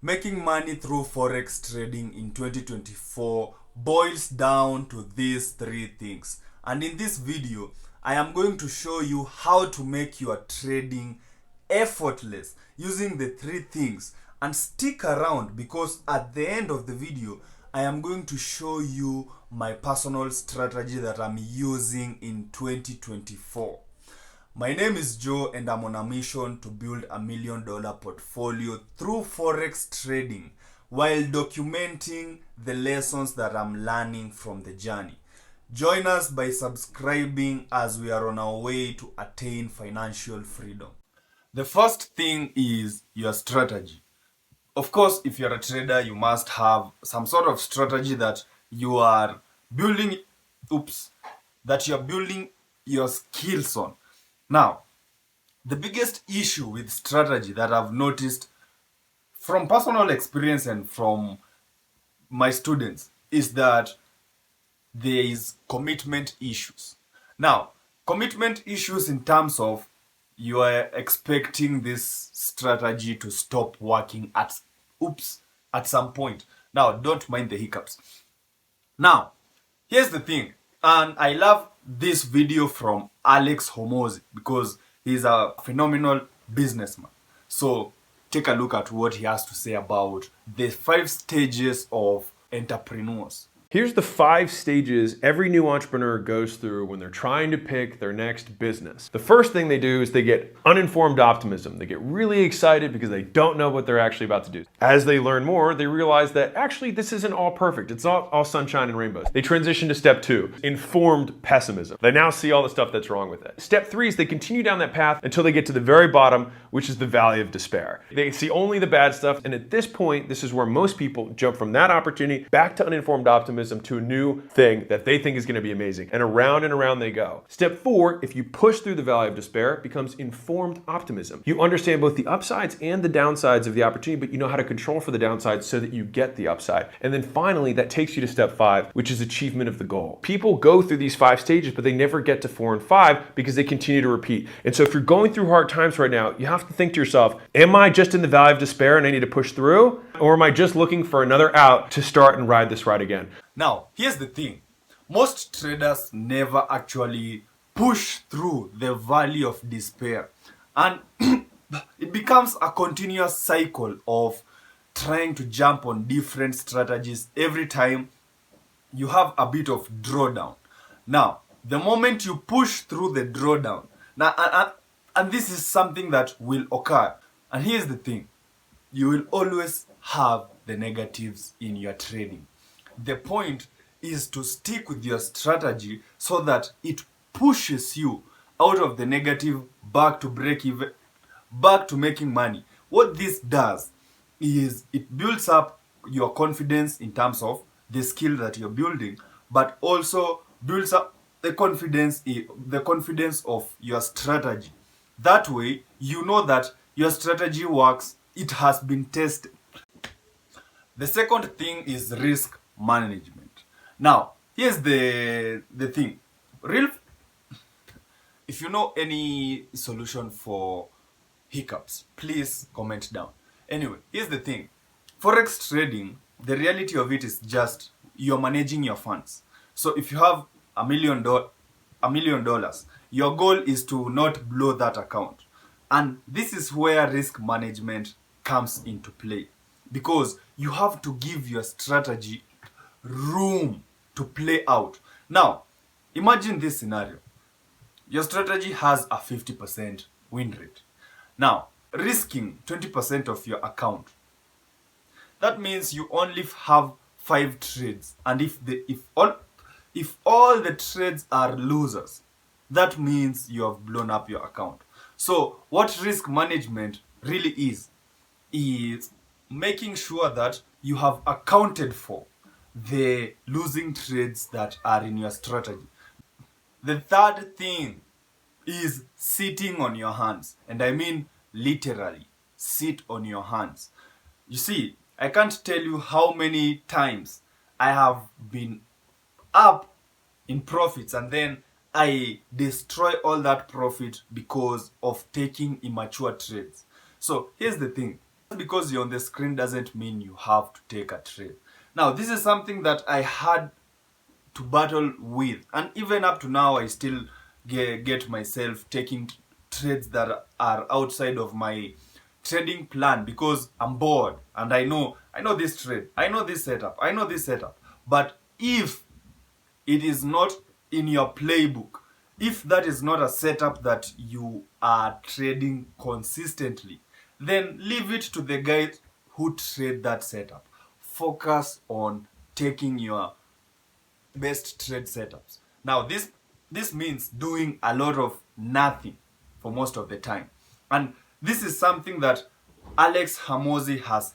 Making money through Forex trading in 2024 boils down to these three things. And in this video, I am going to show you how to make your trading effortless using the three things. And stick around because at the end of the video, I am going to show you my personal strategy that I'm using in 2024. My name is Joe and I'm on a mission to build $1 million portfolio through Forex trading while documenting the lessons that I'm learning from the journey. Join us by subscribing as we are on our way to attain financial freedom. The first thing is your strategy. Of course, if you're a trader, you must have some sort of strategy that you are building, that you're building your skills on. Now, the biggest issue with strategy that I've noticed from personal experience and from my students is that there is commitment issues. Now, commitment issues in terms of you are expecting this strategy to stop working at some point. Now, don't mind the hiccups. Now, here's the thing, and I love this video from Alex Homozi because he's a phenomenal businessman. So take a look at what he has to say about the 5 stages of entrepreneurs. Here's the 5 stages every new entrepreneur goes through when they're trying to pick their next business. The first thing they do is they get uninformed optimism. They get really excited because they don't know what they're actually about to do. As they learn more, they realize that actually this isn't all perfect. It's not all sunshine and rainbows. They transition to step 2, informed pessimism. They now see all the stuff that's wrong with it. Step 3 is they continue down that path until they get to the very bottom, which is the valley of despair. They see only the bad stuff, and at this point, this is where most people jump from that opportunity back to uninformed optimism to a new thing that they think is going to be amazing. And around they go. Step 4, if you push through the valley of despair, it becomes informed optimism. You understand both the upsides and the downsides of the opportunity, but you know how to control for the downsides so that you get the upside. And then finally, that takes you to step 5, which is achievement of the goal. People go through these 5 stages, but they never get to 4 and 5 because they continue to repeat. And so if you're going through hard times right now, you have to think to yourself, am I just in the valley of despair and I need to push through? Or am I just looking for another out to start and ride this ride again? Now, here's the thing. Most traders never actually push through the valley of despair. And it becomes a continuous cycle of trying to jump on different strategies every time you have a bit of drawdown. Now, the moment you push through the drawdown, and this is something that will occur. And here's the thing. You will always have the negatives in your trading. The point is to stick with your strategy so that it pushes you out of the negative back to break even, back to making money. What this does is it builds up your confidence in terms of the skill that you're building, but also builds up the confidence of your strategy. That way, you know that your strategy works, it has been tested. The second thing is risk management. Now, here's the thing. If you know any solution for hiccups, please comment down. Anyway, here's the thing. Forex trading, the reality of it is just you're managing your funds. So if you have $1 million, your goal is to not blow that account. And this is where risk management comes into play, because you have to give your strategy room to play out. Now, imagine this scenario. Your strategy has a 50% win rate. Now, risking 20% of your account. That means you only have 5 trades. And if all the trades are losers, that means you have blown up your account. So what risk management really is making sure that you have accounted for the losing trades that are in your strategy. The third thing is sitting on your hands. And I mean literally, sit on your hands. You see, I can't tell you how many times I have been up in profits and then I destroy all that profit because of taking immature trades. So here's the thing. Because you're on the screen doesn't mean you have to take a trade. Now, this is something that I had to battle with, and even up to now I still get myself taking trades that are outside of my trading plan because I'm bored and I know this trade, I know this setup, I know this setup. But if it is not in your playbook, if that is not a setup that you are trading consistently, then leave it to the guys who trade that setup. Focus on taking your best trade setups. Now, this means doing a lot of nothing for most of the time, and this is something that Alex Hamosi has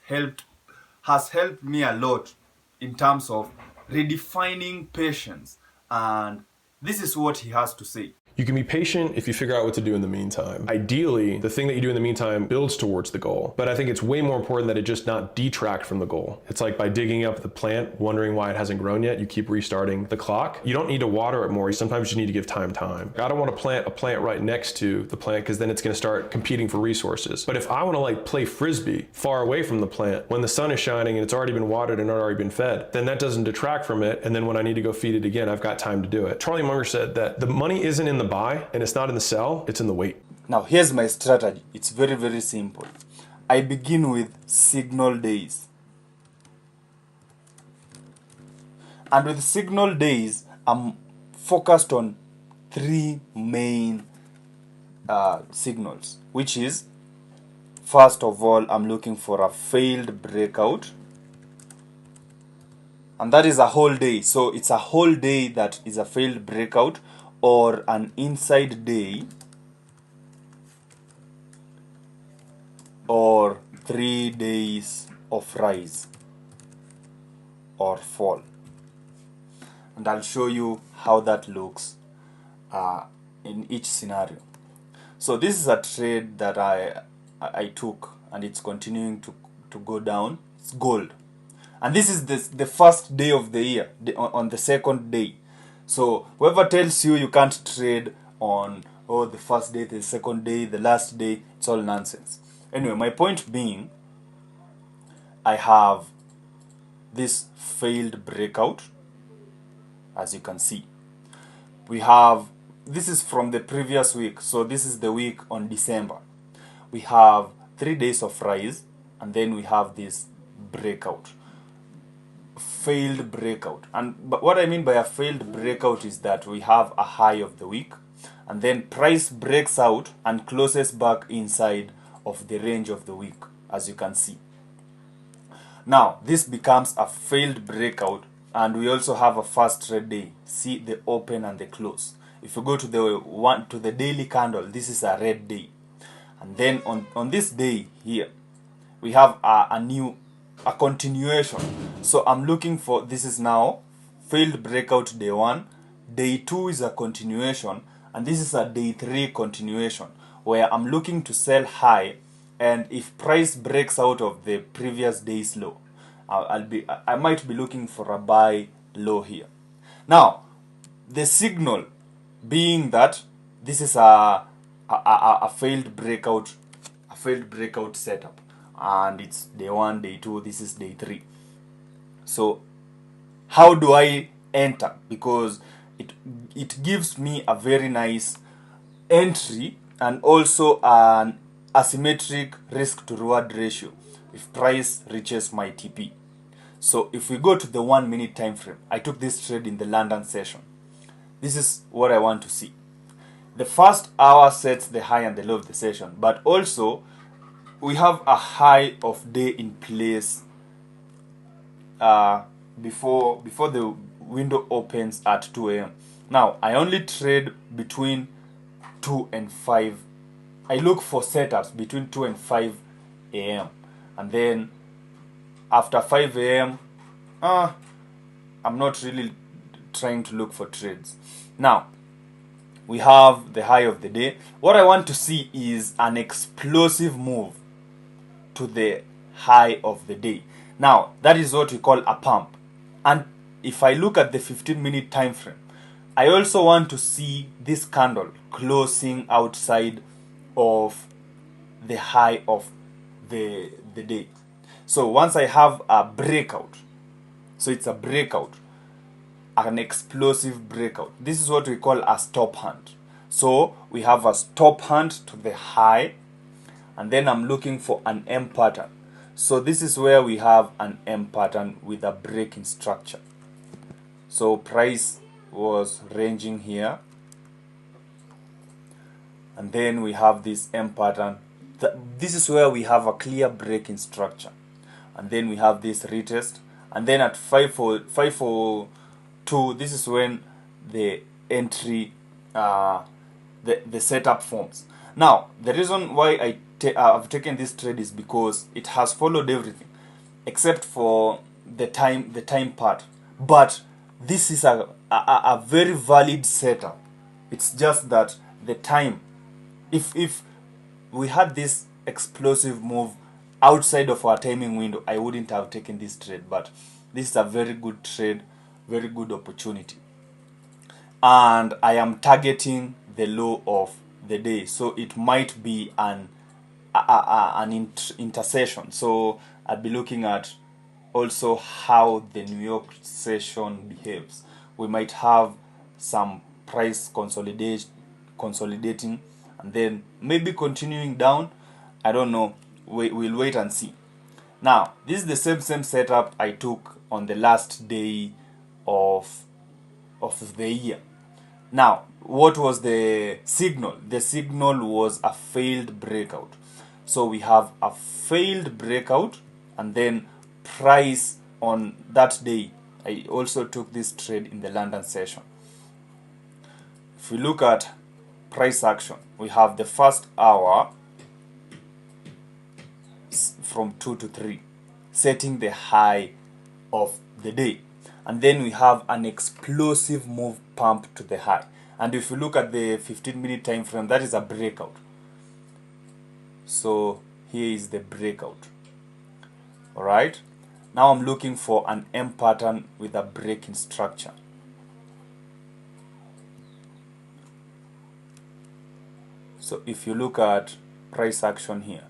helped me a lot in terms of redefining patience, and this is what he has to say. You can be patient if you figure out what to do in the meantime. Ideally, the thing that you do in the meantime builds towards the goal. But I think it's way more important that it just not detract from the goal. It's like by digging up the plant, wondering why it hasn't grown yet, you keep restarting the clock. You don't need to water it more. Sometimes you need to give time. I don't want to plant a plant right next to the plant because then it's going to start competing for resources. But if I want to like play frisbee far away from the plant when the sun is shining and it's already been watered and already been fed, then that doesn't detract from it. And then when I need to go feed it again, I've got time to do it. Charlie Munger said that the money isn't in the buy and it's not in the sell, it's in the wait. Now, here's my strategy. It's very, very simple. I begin with signal days. And with signal days, I'm focused on three main signals, which is, first of all, I'm looking for a failed breakout. And that is a whole day. So it's a whole day that is a failed breakout, or an inside day, or 3 days of rise or fall. And I'll show you how that looks in each scenario. So this is a trade that I took, and it's continuing to go down. It's gold, and this is the first day of the year, on the second day. So whoever tells you can't trade on the first day, the second day, the last day, it's all nonsense. Anyway, my point being, I have this failed breakout, as you can see. This is from the previous week, so this is the week on December. We have 3 days of rise, and then we have this breakout. Failed breakout. But what I mean by a failed breakout is that we have a high of the week, and then price breaks out and closes back inside of the range of the week, as you can see. Now this becomes a failed breakout, and we also have a fast trade day. See the open and the close. If you go to the daily candle, this is a red day, and then on this day here we have a continuation. So I'm looking for, this is now failed breakout day 1, day 2 is a continuation, and this is a day 3 continuation, where I'm looking to sell high, and if price breaks out of the previous day's low, I might be looking for a buy low here. Now the signal being that this is a failed breakout setup, and it's day 1, day 2, this is day 3. So how do I enter? Because it gives me a very nice entry, and also an asymmetric risk to reward ratio if price reaches my TP. So if we go to the 1 minute time frame, I took this trade in the London session. This is what I want to see. The first hour sets the high and the low of the session, but also we have a high of day in place before the window opens at 2 a.m. Now I only trade between 2 and 5. I look for setups between 2 and 5 a.m. and then after 5 a.m. I'm not really trying to look for trades. Now we have the high of the day. What I want to see is an explosive move to the high of the day. Now that is what we call a pump. And if I look at the 15-minute time frame, I also want to see this candle closing outside of the high of the day. So once I have a breakout, so it's a breakout, an explosive breakout, this is what we call a stop hunt. So we have a stop hunt to the high, and then I'm looking for an M pattern. So this is where we have an M pattern with a breaking structure. So price was ranging here, and then we have this M pattern. This is where we have a clear breaking structure, and then we have this retest, and then at 502, this is when the entry, the setup forms. Now the reason why I've taken this trade is because it has followed everything except for the time part, but this is a very valid setup. It's just that the time, if we had this explosive move outside of our timing window, I wouldn't have taken this trade, but this is a very good trade, very good opportunity, and I am targeting the low of the day, so it might be an intercession. So I'll be looking at also how the New York session behaves. We might have some price consolidating, and then maybe continuing down. I don't know. We'll wait and see. Now this is the same setup I took on the last day of the year. Now what was the signal? The signal was a failed breakout. So we have a failed breakout, and then price on that day, I also took this trade in the London session. If we look at price action, we have the first hour from 2 to 3 setting the high of the day, and then we have an explosive move pump to the high. And if you look at the 15-minute time frame, that is a breakout. So here is the breakout. All right, now I'm looking for an M pattern with a breaking structure. So if you look at price action here,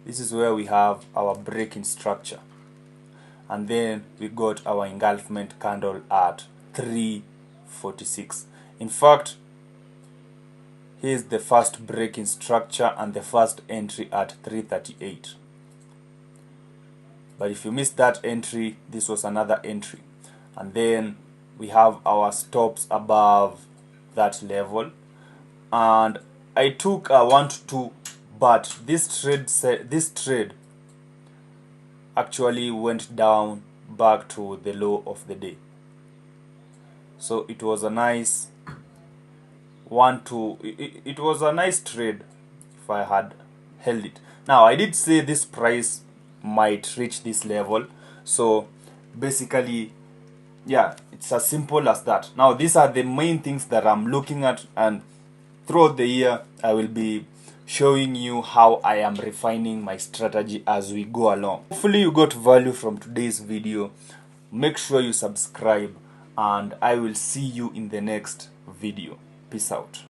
this is where we have our breaking structure, and then we got our engulfment candle at 346. In fact, here's the first breaking structure and the first entry at 338. But if you missed that entry, this was another entry, and then we have our stops above that level, and I took a 1 to 2, but this trade actually went down back to the low of the day. So it was a nice it was a nice trade if I had held it. Now I did say this price might reach this level, so basically, yeah, it's as simple as that. Now these are the main things that I'm looking at, and throughout the year I will be showing you how I am refining my strategy as we go along. Hopefully you got value from today's video. Make sure you subscribe, and I will see you in the next video. Peace out.